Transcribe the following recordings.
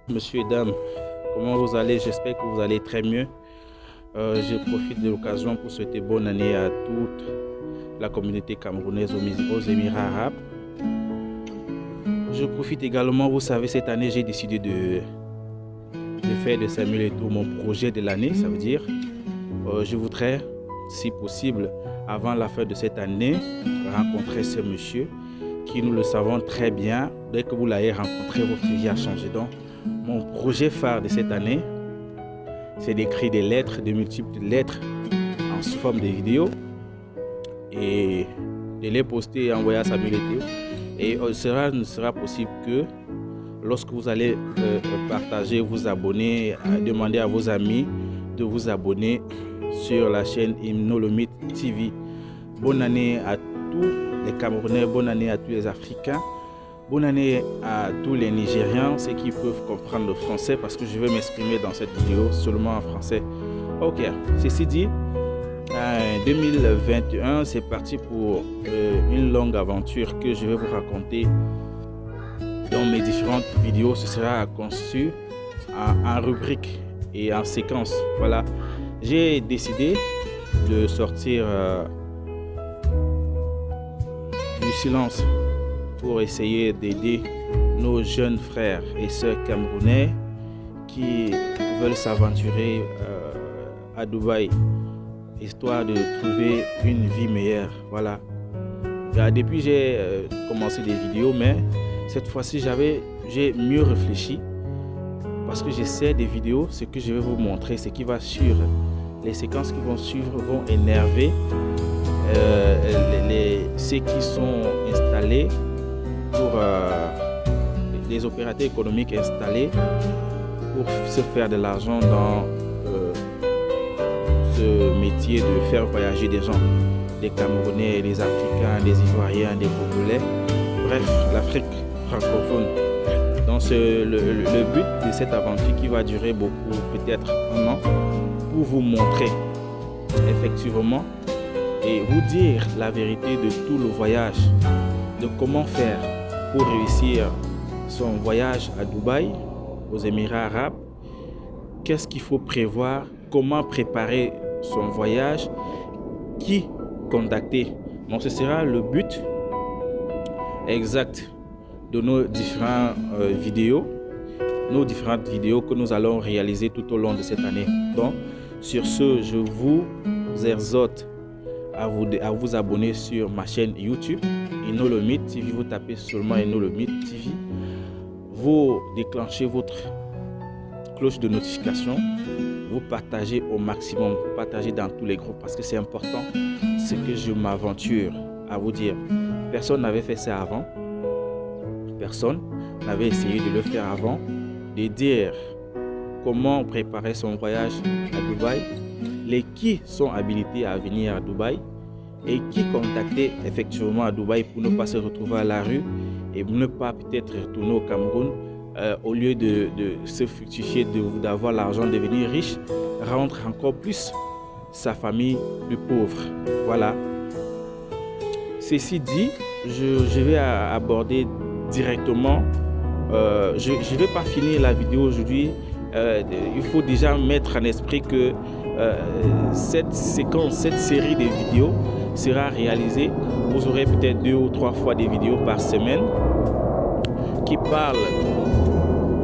Monsieur et dames, comment vous allez? J'espère que vous allez très mieux. Je profite de l'occasion pour souhaiter bonne année à toute la communauté camerounaise aux Émirats arabes. Je profite également, vous savez, cette année j'ai décidé de faire de Samuel Eto'o mon projet de l'année. Ça veut dire, je voudrais, si possible, avant la fin de cette année, rencontrer ce monsieur qui, nous le savons très bien, dès que vous l'avez rencontré, votre vie a changé. Donc, mon projet phare de cette année, c'est d'écrire des lettres, de multiples lettres en sous forme de vidéos et de les poster et envoyer à Samuel Eto'o. Et cela ne sera possible que lorsque vous allez partager, vous abonner, demander à vos amis de vous abonner sur la chaîne Imnolomite TV. Bonne année à tous les Camerounais, bonne année à tous les Africains, bonne année à tous les Nigérians, ceux qui peuvent comprendre le français parce que je vais m'exprimer dans cette vidéo seulement en français. Ok, ceci dit, 2021, c'est parti pour une longue aventure que je vais vous raconter dans mes différentes vidéos. Ce sera conçu en rubrique et en séquence. Voilà, j'ai décidé de sortir du silence pour essayer d'aider nos jeunes frères et sœurs camerounais qui veulent s'aventurer à Dubaï, histoire de trouver une vie meilleure. Voilà. Depuis j'ai commencé des vidéos, mais cette fois-ci j'ai mieux réfléchi parce que j'essaie des vidéos, ce que je vais vous montrer, ce qui va suivre, les séquences qui vont suivre vont énerver ceux qui sont installés pour les opérateurs économiques installés pour se faire de l'argent dans ce métier de faire voyager des gens, des Camerounais, des Africains, des Ivoiriens, des Congolais, bref, l'Afrique francophone. Donc le but de cette aventure qui va durer beaucoup, peut-être un an, pour vous montrer effectivement et vous dire la vérité de tout le voyage, de comment faire pour réussir son voyage à Dubaï, aux Émirats arabes, qu'est-ce qu'il faut prévoir, comment préparer son voyage, qui contacter. Donc ce sera le but exact de nos différentes vidéos que nous allons réaliser tout au long de cette année. Donc sur ce, je vous exhorte à vous abonner sur ma chaîne YouTube Imnolomite TV. Vous tapez seulement Imnolomite TV, vous déclenchez votre cloche de notification, vous partagez au maximum, vous partagez dans tous les groupes parce que c'est important. Ce que je m'aventure à vous dire, personne n'avait fait ça avant, personne n'avait essayé de le faire avant, de dire comment préparer son voyage à Dubaï, les qui sont habilités à venir à Dubaï et qui contacter effectivement à Dubaï pour ne pas se retrouver à la rue et ne pas peut-être retourner au Cameroun au lieu de se fructifier, d'avoir l'argent, de devenir riche, rendre encore plus sa famille plus pauvre. Voilà. Ceci dit, je vais aborder directement, je ne vais pas finir la vidéo aujourd'hui. Il faut déjà mettre en esprit que cette séquence, cette série de vidéos sera réalisée. Vous aurez peut-être 2 ou 3 fois des vidéos par semaine qui parlent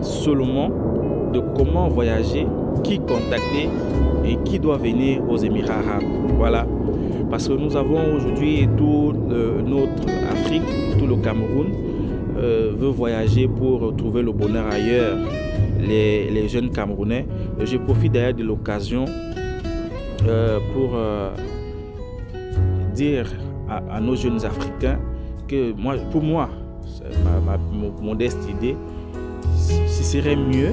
seulement de comment voyager, qui contacter et qui doit venir aux Émirats arabes. Voilà. Parce que nous avons aujourd'hui toute notre Afrique, tout le Cameroun veut voyager pour trouver le bonheur ailleurs. Les jeunes Camerounais. Je profite d'ailleurs de l'occasion pour dire à nos jeunes Africains que pour moi, ma modeste idée, ce serait mieux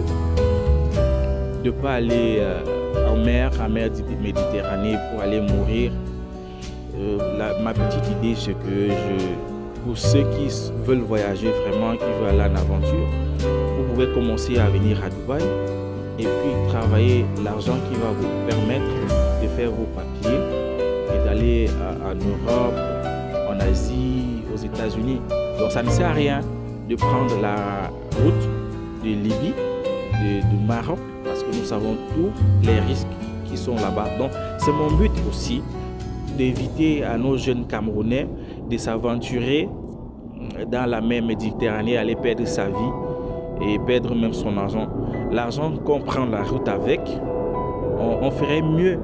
de ne pas aller en mer Méditerranée pour aller mourir. Ma petite idée, c'est que pour ceux qui veulent voyager vraiment, qui veulent aller en aventure, vous pouvez commencer à venir à Dubaï et puis travailler l'argent qui va vous permettre de faire vos papiers et d'aller en Europe, en Asie, aux États-Unis. Donc ça ne sert à rien de prendre la route de Libye du Maroc, parce que nous savons tous les risques qui sont là-bas. Donc, c'est mon but aussi d'éviter à nos jeunes Camerounais de s'aventurer dans la mer Méditerranée, aller perdre sa vie et perdre même son argent. L'argent qu'on prend la route avec, on ferait mieux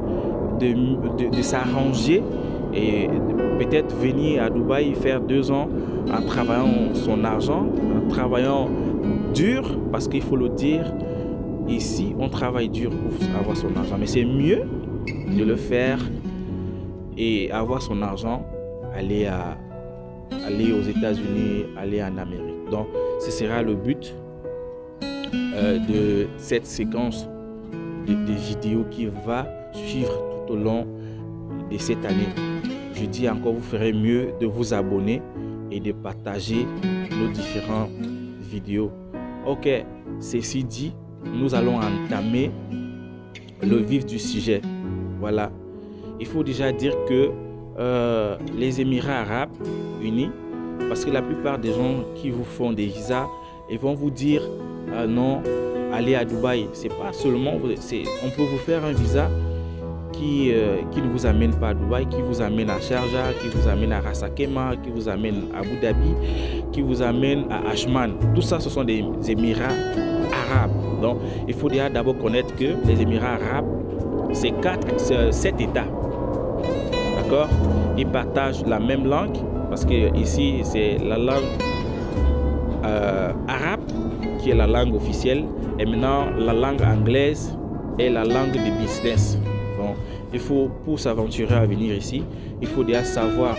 de s'arranger et peut-être venir à Dubaï faire 2 ans en travaillant son argent, en travaillant dur, parce qu'il faut le dire, ici on travaille dur pour avoir son argent, mais c'est mieux de le faire et avoir son argent, aller aux États-Unis, aller en Amérique. Donc ce sera le but de cette séquence de vidéos qui va suivre tout au long de cette année. Je dis encore, vous ferez mieux de vous abonner et de partager nos différentes vidéos. Ok, ceci dit, nous allons entamer le vif du sujet. Voilà. Il faut déjà dire que les Émirats Arabes Unis, parce que la plupart des gens qui vous font des visas, ils vont vous dire non, allez à Dubaï. C'est pas seulement, on peut vous faire un visa qui ne vous amène pas à Dubaï, qui vous amène à Sharjah, qui vous amène à Ras Al Khaimah, qui vous amène à Abu Dhabi, qui vous amène à Ajman. Tout ça, ce sont des Émirats arabes. Donc, il faut déjà d'abord connaître que les Émirats arabes, c'est 7 États. D'accord? Ils partagent la même langue, parce que ici, c'est la langue arabe qui est la langue officielle, et maintenant la langue anglaise est la langue de business. Donc, il faut, pour s'aventurer à venir ici, il faut déjà savoir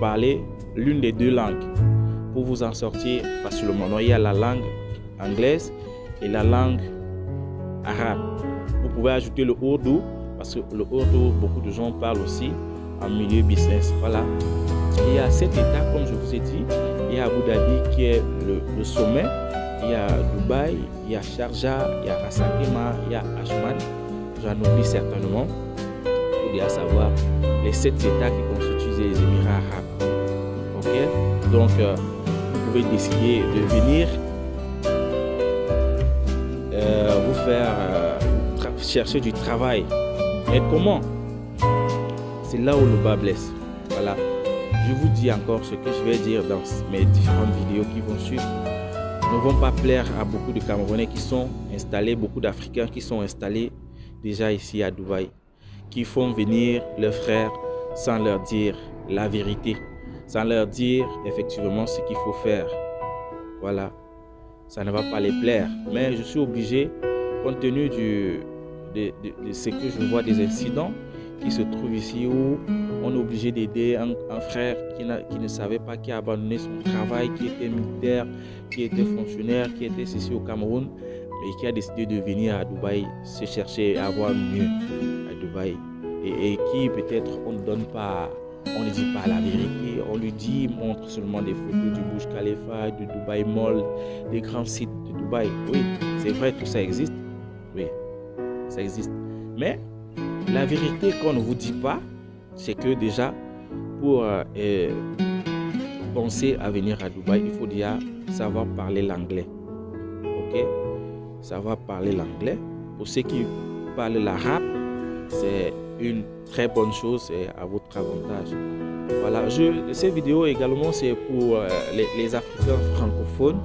parler l'une des 2 langues pour vous en sortir facilement. Donc, il y a la langue anglaise et la langue arabe. Vous pouvez ajouter le Urdu, parce que le Urdu, beaucoup de gens parlent aussi en milieu business. Voilà. Il y a 7 États, comme je vous ai dit. Il y a Abu Dhabi qui est le sommet. Il y a Dubaï, il y a Sharjah, il y a Ras Al Khaimah, il y a Ajman. J'en oublie certainement. Il faut bien savoir les 7 États qui constituent les Émirats arabes. Ok? Donc, vous pouvez décider de venir vous faire chercher du travail. Mais comment? C'est là où le bas blesse. Voilà. Je vous dis encore ce que je vais dire dans mes différentes vidéos qui vont suivre. Ne vont pas plaire à beaucoup de Camerounais qui sont installés, beaucoup d'Africains qui sont installés déjà ici à Dubaï, qui font venir leurs frères sans leur dire la vérité, sans leur dire effectivement ce qu'il faut faire. Voilà, ça ne va pas les plaire. Mais je suis obligé, compte tenu de ce que je vois des incidents qui se trouvent ici, où on est obligé d'aider un frère qui ne savait pas, qui a abandonné son travail, qui était militaire, qui était fonctionnaire, qui était ici au Cameroun, mais qui a décidé de venir à Dubaï se chercher à avoir mieux à Dubaï, et qui peut-être on ne donne pas, on ne dit pas la vérité, on lui dit, montre seulement des photos du Burj Khalifa, du Dubaï Mall, des grands sites de Dubaï. Oui, c'est vrai, tout ça existe, oui, ça existe, mais la vérité qu'on ne vous dit pas, c'est que déjà, pour penser à venir à Dubaï, il faut déjà savoir parler l'anglais. Ok? Savoir parler l'anglais. Pour ceux qui parlent l'arabe, c'est une très bonne chose et à votre avantage. Voilà. Cette vidéo également, c'est pour les Africains francophones,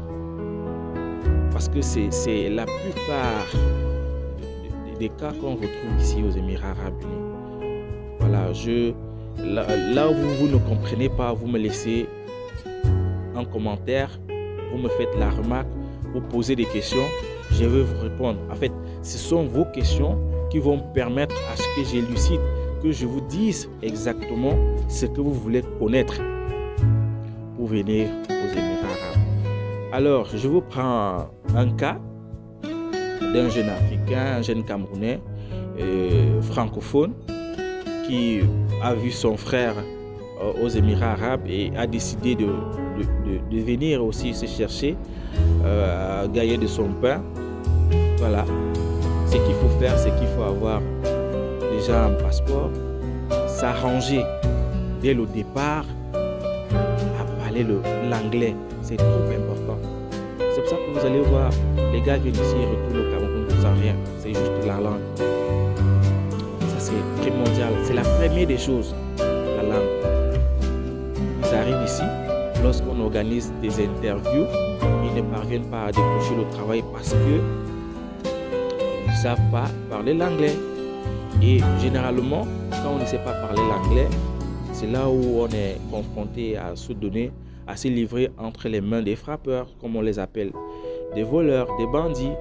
parce que c'est la plupart des cas qu'on retrouve ici aux Émirats arabes unis. Voilà, là où vous ne comprenez pas, vous me laissez un commentaire, vous me faites la remarque, vous posez des questions, je vais vous répondre. En fait, ce sont vos questions qui vont permettre à ce que j'élucide, que je vous dise exactement ce que vous voulez connaître pour venir aux Émirats arabes. Alors, je vous prends un cas d'un jeune Africain, un jeune Camerounais francophone qui a vu son frère aux Émirats arabes et a décidé de venir aussi se chercher à gagner de son pain. Voilà. Ce qu'il faut faire, c'est qu'il faut avoir déjà un passeport, s'arranger dès le départ à parler l'anglais. C'est trop important. C'est pour ça que vous allez voir, les gars viennent ici, ils retournent au Cameroun sans rien. C'est juste la langue. Ça, c'est primordial. C'est la première des choses, la langue. Ils arrivent ici, lorsqu'on organise des interviews, ils ne parviennent pas à décrocher le travail parce que ils ne savent pas parler l'anglais. Et généralement, quand on ne sait pas parler l'anglais, c'est là où on est confronté à se donner, à se livrer entre les mains des frappeurs, comme on les appelle, des voleurs, des bandits,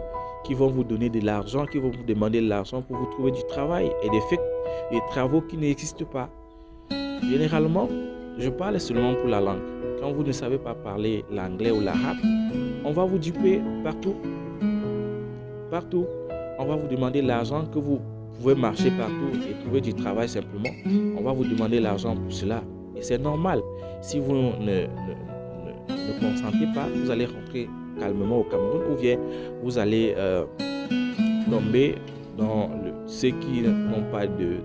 qui vont vous donner de l'argent, qui vont vous demander de l'argent pour vous trouver du travail et des travaux qui n'existent pas. Généralement, je parle seulement pour la langue. Quand vous ne savez pas parler l'anglais ou l'arabe, on va vous duper partout. Partout. On va vous demander l'argent que vous pouvez marcher partout et trouver du travail simplement. On va vous demander l'argent pour cela. Et c'est normal. Si vous ne consentez pas, vous allez rentrer calmement au Cameroun ou bien vous allez tomber dans ceux qui n'ont pas de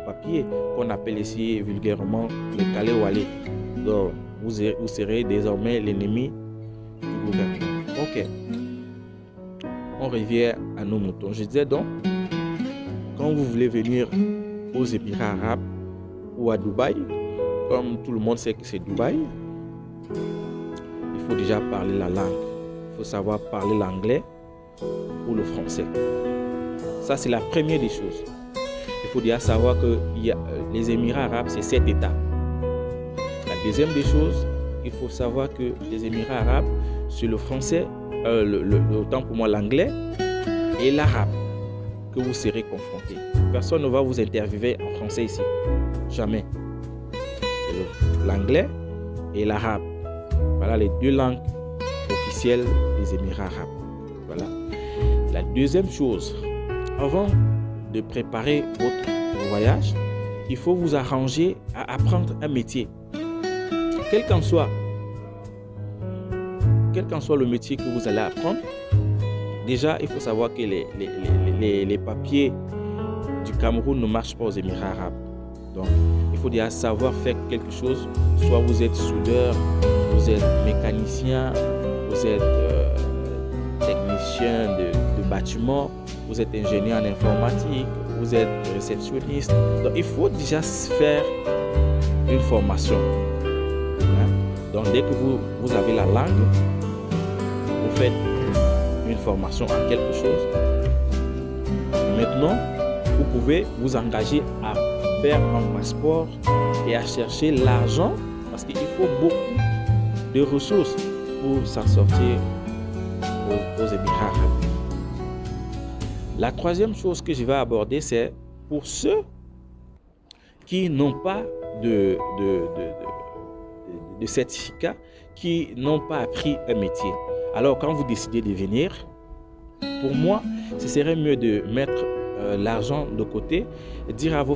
papier, qu'on appelle ici vulgairement les calés walés. Donc, vous serez désormais l'ennemi du gouvernement. Ok. On revient à nos moutons. Je disais donc, quand vous voulez venir aux Émirats arabes ou à Dubaï, comme tout le monde sait que c'est Dubaï, il faut déjà parler la langue. Il faut savoir parler l'anglais ou le français. Ça, c'est la première des choses. Il faut déjà savoir que les Émirats arabes, c'est 7 États. La deuxième des choses, il faut savoir que les Émirats arabes, c'est le français, autant pour moi l'anglais et l'arabe que vous serez confrontés. Personne ne va vous interviewer en français ici. Jamais. C'est l'anglais et l'arabe. Voilà les deux langues officielles des Émirats arabes. Voilà. La deuxième chose, avant de préparer votre voyage, il faut vous arranger à apprendre un métier. Quel qu'en soit le métier que vous allez apprendre, déjà, il faut savoir que les papiers du Cameroun ne marchent pas aux Émirats arabes. Donc, il faut déjà savoir faire quelque chose. Soit vous êtes soudeur, vous êtes mécanicien, vous êtes technicien de bâtiment, vous êtes ingénieur en informatique, vous êtes réceptionniste. Donc, il faut déjà faire une formation. Donc, dès que vous avez la langue, vous faites une formation en quelque chose. Maintenant, vous pouvez vous engager à faire un passeport et à chercher l'argent parce qu'il faut beaucoup de ressources pour s'en sortir aux Émirats arabes. La troisième chose que je vais aborder, c'est pour ceux qui n'ont pas de certificat, qui n'ont pas appris un métier. Alors, quand vous décidez de venir, pour moi, ce serait mieux de mettre l'argent de côté, dire à vos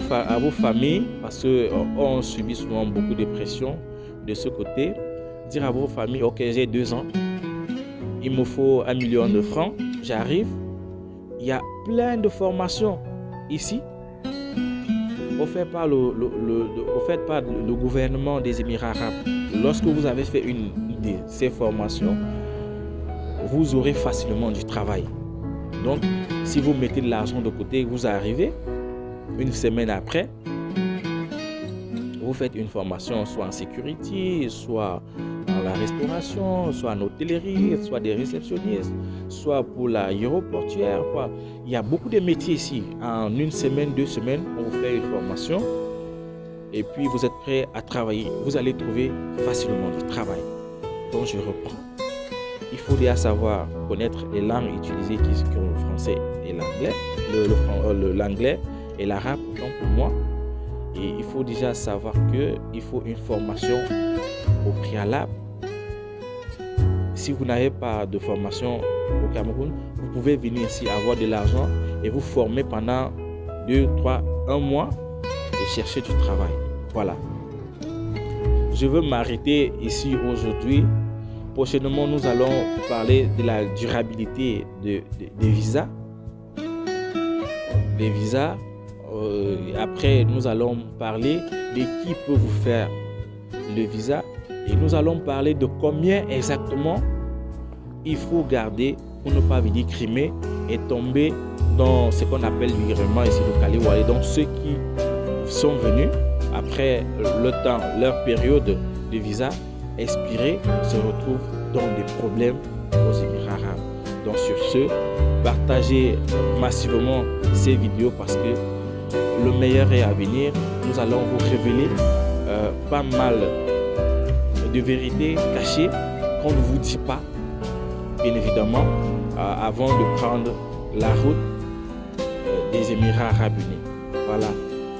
familles, parce qu'on subit souvent beaucoup de pression de ce côté, dire à vos familles, ok, j'ai 2 ans, il me faut 1 million de francs, j'arrive, il y a plein de formations ici, offertes par le gouvernement des Émirats arabes. Lorsque vous avez fait une de ces formations, vous aurez facilement du travail. Donc, si vous mettez de l'argent de côté, vous arrivez, une semaine après, vous faites une formation soit en sécurité, soit dans la restauration, soit en hôtellerie, soit des réceptionnistes, soit pour l'aéroportuaire. Il y a beaucoup de métiers ici. En 1 semaine, 2 semaines, on vous fait une formation et puis vous êtes prêt à travailler. Vous allez trouver facilement du travail. Donc, je reprends. Il faut déjà savoir connaître les langues utilisées qui sont le français et l'anglais, l'anglais et l'arabe, autant pour moi. Et il faut déjà savoir qu'il faut une formation au préalable. Si vous n'avez pas de formation au Cameroun, vous pouvez venir ici avoir de l'argent et vous former pendant 2, 3, 1 mois et chercher du travail. Voilà. Je veux m'arrêter ici aujourd'hui. Prochainement, nous allons parler de la durabilité des visas. Les visas. Après, nous allons parler de qui peut vous faire le visa. Et nous allons parler de combien exactement il faut garder pour ne pas venir crimer et tomber dans ce qu'on appelle l'immigrement ici au Kaliwale. Donc ceux qui sont venus après le temps, leur période de visa expirée se retrouvent dans des problèmes aux Émirats arabes. Donc sur ce, partagez massivement ces vidéos parce que le meilleur est à venir. Nous allons vous révéler pas mal de vérités cachées qu'on ne vous dit pas, bien évidemment, avant de prendre la route des Émirats arabes unis. Voilà.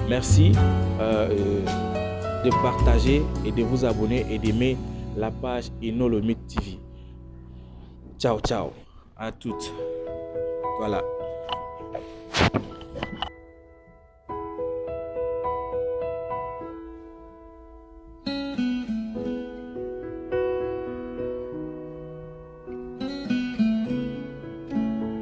Merci de partager et de vous abonner et d'aimer la page Inolomite TV. Ciao, ciao à toutes. Voilà.